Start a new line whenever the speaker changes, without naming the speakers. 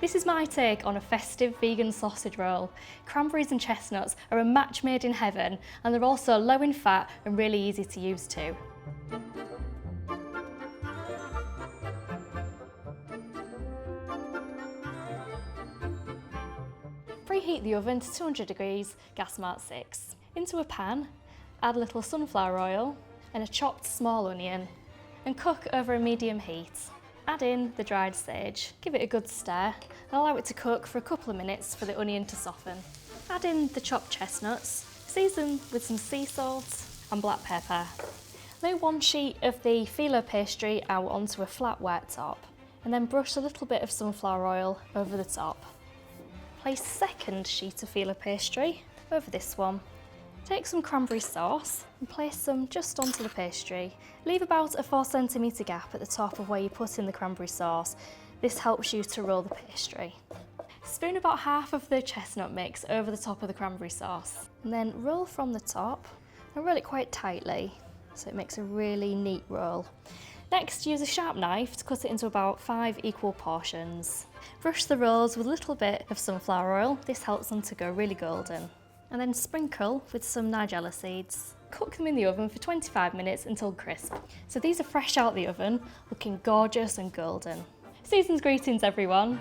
This is my take on a festive vegan sausage roll. Cranberries and chestnuts are a match made in heaven, and they're also low in fat and really easy to use too. Preheat the oven to 200 degrees, gas mark 6. Into a pan, add a little sunflower oil and a chopped small onion and cook over a medium heat. Add in the dried sage, give it a good stir and allow it to cook for a couple of minutes for the onion to soften. Add in the chopped chestnuts, season with some sea salt and black pepper. Lay one sheet of the phyllo pastry out onto a flat wet top and then brush a little bit of sunflower oil over the top. Place second sheet of phyllo pastry over this one. Take some cranberry sauce and place some just onto the pastry. Leave about a 4 cm gap at the top of where you put in the cranberry sauce. This helps you to roll the pastry. Spoon about half of the chestnut mix over the top of the cranberry sauce and then roll from the top and roll it quite tightly so it makes a really neat roll. Next, use a sharp knife to cut it into about 5 equal portions. Brush the rolls with a little bit of sunflower oil. This helps them to go really golden. And then sprinkle with some nigella seeds. Cook them in the oven for 25 minutes until crisp. So these are fresh out the oven, looking gorgeous and golden. Season's greetings everyone.